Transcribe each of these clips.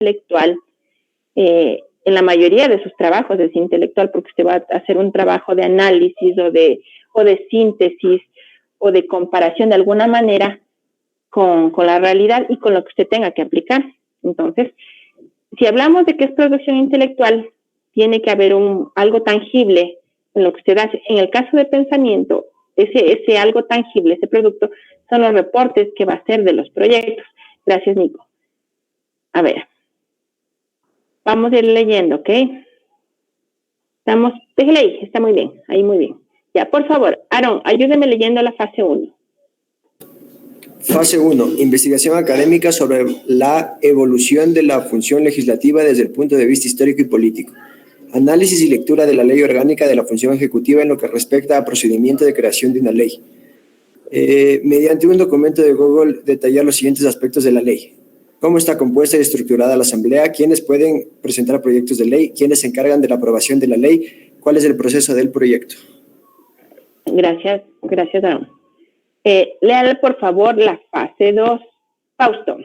intelectual, en la mayoría de sus trabajos es intelectual, porque usted va a hacer un trabajo de análisis o de síntesis o de comparación de alguna manera con la realidad y con lo que usted tenga que aplicar. Entonces, si hablamos de que es producción intelectual, tiene que haber algo tangible en lo que usted hace. En el caso de pensamiento, ese algo tangible, ese producto, son los reportes que va a hacer de los proyectos. Gracias, Nico. A ver. Vamos a ir leyendo, ¿ok? Déjele ahí, está muy bien, ahí muy bien. Ya, por favor, Aaron, ayúdeme leyendo la fase 1. Fase 1. Investigación académica sobre la evolución de la función legislativa desde el punto de vista histórico y político. Análisis y lectura de la ley orgánica de la función ejecutiva en lo que respecta a procedimiento de creación de una ley. Mediante un documento de Google, detallar los siguientes aspectos de la ley. ¿Cómo está compuesta y estructurada la Asamblea? ¿Quiénes pueden presentar proyectos de ley? ¿Quiénes se encargan de la aprobación de la ley? ¿Cuál es el proceso del proyecto? Gracias, Aaron. Léale, por favor, la fase 2. Fausto.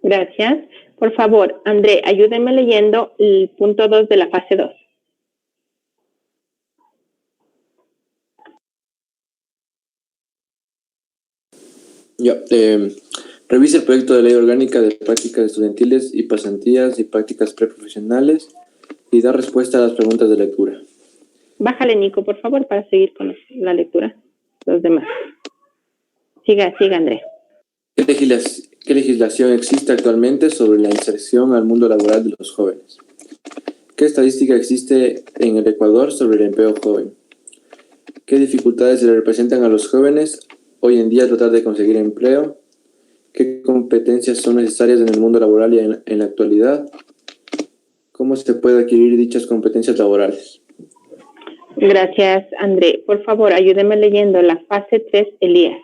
Gracias. Por favor, André, ayúdeme leyendo el punto 2 de la fase 2. Revisa el proyecto de ley orgánica de prácticas estudiantiles y pasantías y prácticas preprofesionales y da respuesta a las preguntas de lectura. Bájale, Nico, por favor, para seguir con la lectura. Los demás. Siga, André. ¿Qué legislación existe actualmente sobre la inserción al mundo laboral de los jóvenes? ¿Qué estadística existe en el Ecuador sobre el empleo joven? ¿Qué dificultades se le representan a los jóvenes hoy en día tratar de conseguir empleo? ¿Qué competencias son necesarias en el mundo laboral y en la actualidad? ¿Cómo se puede adquirir dichas competencias laborales? Gracias, André. Por favor, ayúdeme leyendo la fase 3, Elías.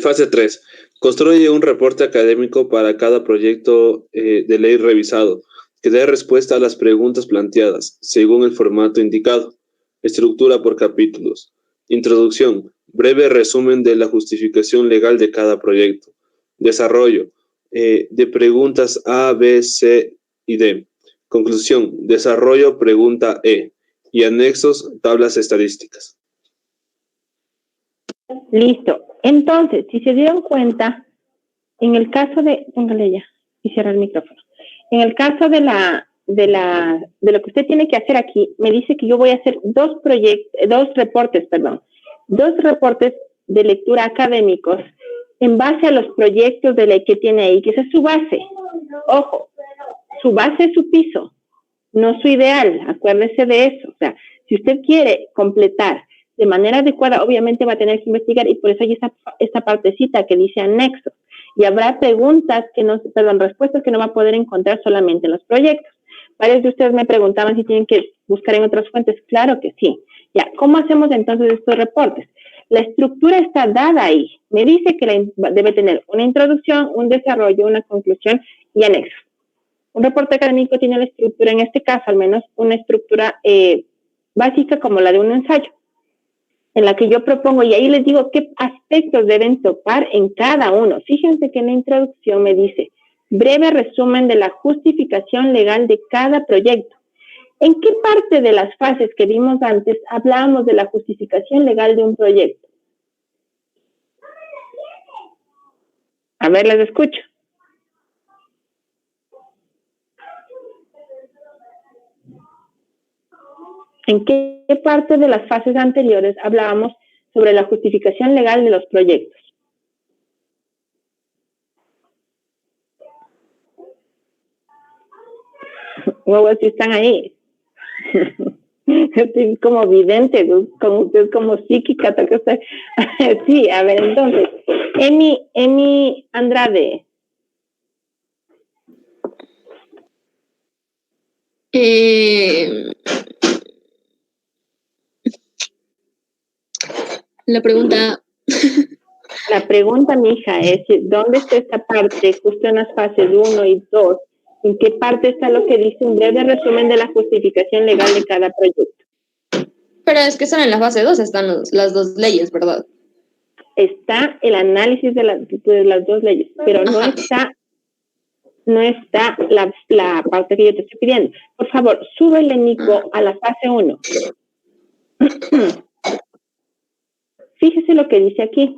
Fase 3. Construye un reporte académico para cada proyecto de ley revisado, que dé respuesta a las preguntas planteadas, según el formato indicado. Estructura por capítulos. Introducción. Breve resumen de la justificación legal de cada proyecto. Desarrollo. De preguntas A, B, C y D. Conclusión. Desarrollo pregunta E. Y anexos, tablas estadísticas. Listo. Entonces, si se dieron cuenta, en el caso de... Póngale ya y cierra el micrófono. En el caso de lo que usted tiene que hacer aquí, me dice que yo voy a hacer dos reportes de lectura académicos en base a los proyectos de ley que tiene ahí, que esa es su base. Ojo, su base es su piso, no su ideal. Acuérdese de eso. O sea, si usted quiere completar de manera adecuada, obviamente va a tener que investigar, y por eso hay esta partecita que dice anexo. Y habrá respuestas que no va a poder encontrar solamente en los proyectos. Varios de ustedes me preguntaban si tienen que buscar en otras fuentes. Claro que sí. Ya, ¿cómo hacemos entonces estos reportes? La estructura está dada ahí. Me dice que debe tener una introducción, un desarrollo, una conclusión y anexo. Un reporte académico tiene la estructura, en este caso al menos, una estructura básica como la de un ensayo, en la que yo propongo, y ahí les digo qué aspectos deben topar en cada uno. Fíjense que en la introducción me dice, breve resumen de la justificación legal de cada proyecto. ¿En qué parte de las fases que vimos antes hablábamos de la justificación legal de un proyecto? A ver, les escucho. ¿En qué parte de las fases anteriores hablábamos sobre la justificación legal de los proyectos? Huevos, si están ahí. Estoy como vidente, con usted como psíquica, tal que usted. Sí, a ver, entonces, Emi Andrade. La pregunta... La pregunta, mija, es ¿dónde está esta parte justo en las fases 1 y 2? ¿En qué parte está lo que dice un breve resumen de la justificación legal de cada proyecto? Pero es que solo en la fase 2 están las dos leyes, ¿verdad? Está el análisis de las dos leyes, pero no está la parte que yo te estoy pidiendo. Por favor, súbele, Nico, a la fase 1. Fíjese lo que dice aquí.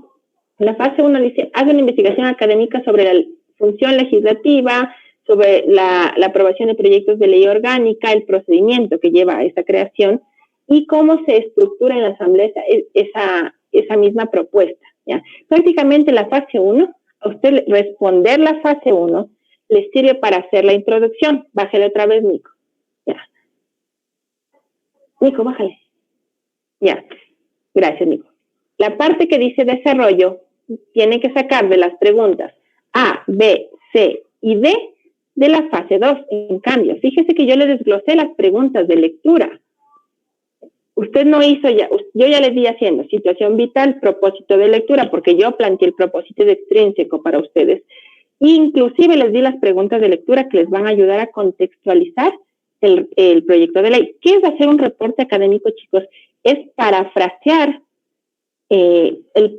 En la fase 1 dice, haga una investigación académica sobre la función legislativa, sobre la aprobación de proyectos de ley orgánica, el procedimiento que lleva a esa creación y cómo se estructura en la asamblea esa misma propuesta, ¿ya? Prácticamente la fase 1, a usted responder la fase 1 le sirve para hacer la introducción. Bájale otra vez, Nico. Ya. Nico, bájale. Ya. Gracias, Nico. La parte que dice desarrollo tiene que sacar de las preguntas A, B, C y D de la fase 2. En cambio, fíjese que yo le desglosé las preguntas de lectura. Usted no hizo ya, yo ya les di haciendo situación vital, propósito de lectura, porque yo planteé el propósito de extrínseco para ustedes. Inclusive les di las preguntas de lectura que les van a ayudar a contextualizar el proyecto de ley. ¿Qué es hacer un reporte académico, chicos? Es parafrasear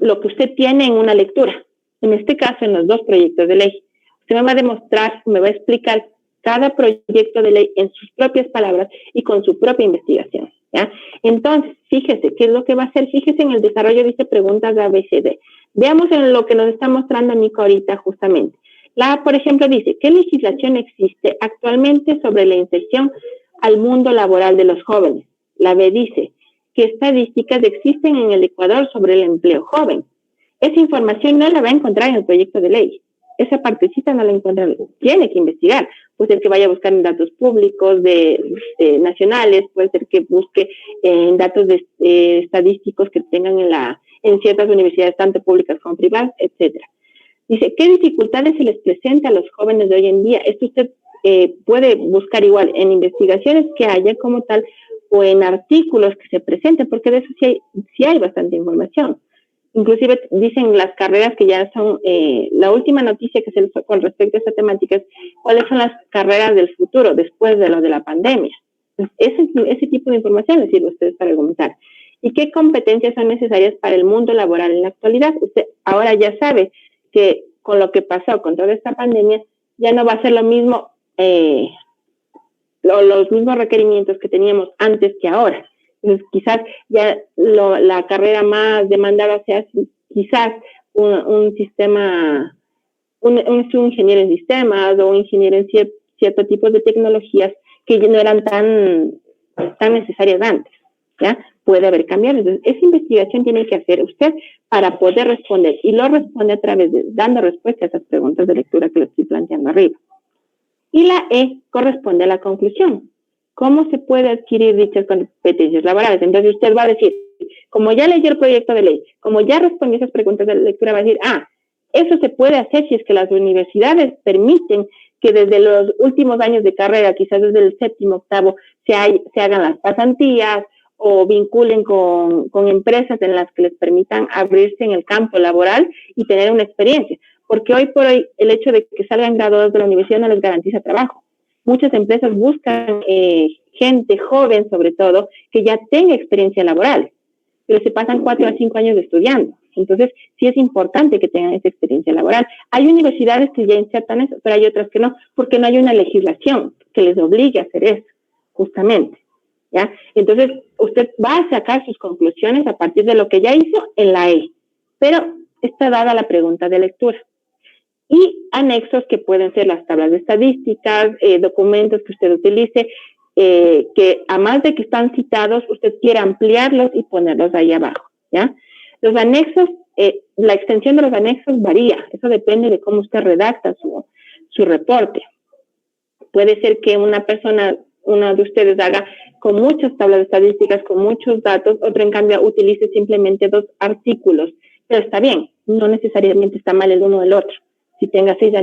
lo que usted tiene en una lectura. En este caso, en los dos proyectos de ley. Usted me va a demostrar, me va a explicar cada proyecto de ley en sus propias palabras y con su propia investigación, ¿ya? Entonces, fíjese, ¿qué es lo que va a hacer? Fíjese en el desarrollo, dice preguntas de ABCD. Veamos en lo que nos está mostrando Nico ahorita justamente. La A, por ejemplo, dice, ¿qué legislación existe actualmente sobre la inserción al mundo laboral de los jóvenes? La B dice, ¿qué estadísticas existen en el Ecuador sobre el empleo joven? Esa información no la va a encontrar en el proyecto de ley. Esa partecita no la encuentra, tiene que investigar. Puede ser que vaya a buscar en datos públicos nacionales, puede ser que busque en datos estadísticos que tengan en ciertas universidades, tanto públicas como privadas, etcétera. Dice, ¿qué dificultades se les presenta a los jóvenes de hoy en día? Esto usted puede buscar igual en investigaciones que haya como tal o en artículos que se presenten, porque de eso sí hay bastante información. Inclusive dicen las carreras que ya son, la última noticia que se con respecto a esta temática es cuáles son las carreras del futuro después de lo de la pandemia. Entonces, ese tipo de información les sirve a ustedes para argumentar. ¿Y qué competencias son necesarias para el mundo laboral en la actualidad? Usted ahora ya sabe que con lo que pasó con toda esta pandemia ya no va a ser lo mismo, los mismos requerimientos que teníamos antes que ahora. Entonces, quizás ya la carrera más demandada sea quizás un sistema, un ingeniero en sistemas o un ingeniero en cierto tipo de tecnologías que no eran tan necesarias antes, ¿ya? Puede haber cambios. Entonces, esa investigación tiene que hacer usted para poder responder, y lo responde a través de dando respuesta a esas preguntas de lectura que le estoy planteando arriba. Y la E corresponde a la conclusión. ¿Cómo se puede adquirir dichas competencias laborales? Entonces usted va a decir, como ya leyó el proyecto de ley, como ya respondió esas preguntas de lectura, va a decir, eso se puede hacer si es que las universidades permiten que desde los últimos años de carrera, quizás desde el 7º, 8º, se hagan las pasantías o vinculen con empresas en las que les permitan abrirse en el campo laboral y tener una experiencia. Porque hoy por hoy el hecho de que salgan graduados de la universidad no les garantiza trabajo. Muchas empresas buscan gente joven, sobre todo, que ya tenga experiencia laboral, pero se pasan 4 a 5 años estudiando. Entonces, sí es importante que tengan esa experiencia laboral. Hay universidades que ya insertan eso, pero hay otras que no, porque no hay una legislación que les obligue a hacer eso, justamente, ¿ya? Entonces, usted va a sacar sus conclusiones a partir de lo que ya hizo en la E, pero está dada la pregunta de lectura. Y anexos que pueden ser las tablas de estadísticas, documentos que usted utilice, que además de que están citados, usted quiere ampliarlos y ponerlos ahí abajo, ¿ya? Los anexos, la extensión de los anexos varía, eso depende de cómo usted redacta su reporte. Puede ser que una persona uno de ustedes haga con muchas tablas de estadísticas, con muchos datos, otro en cambio utilice simplemente 2 artículos. Pero está bien, no necesariamente está mal el uno del otro. Si tenga 6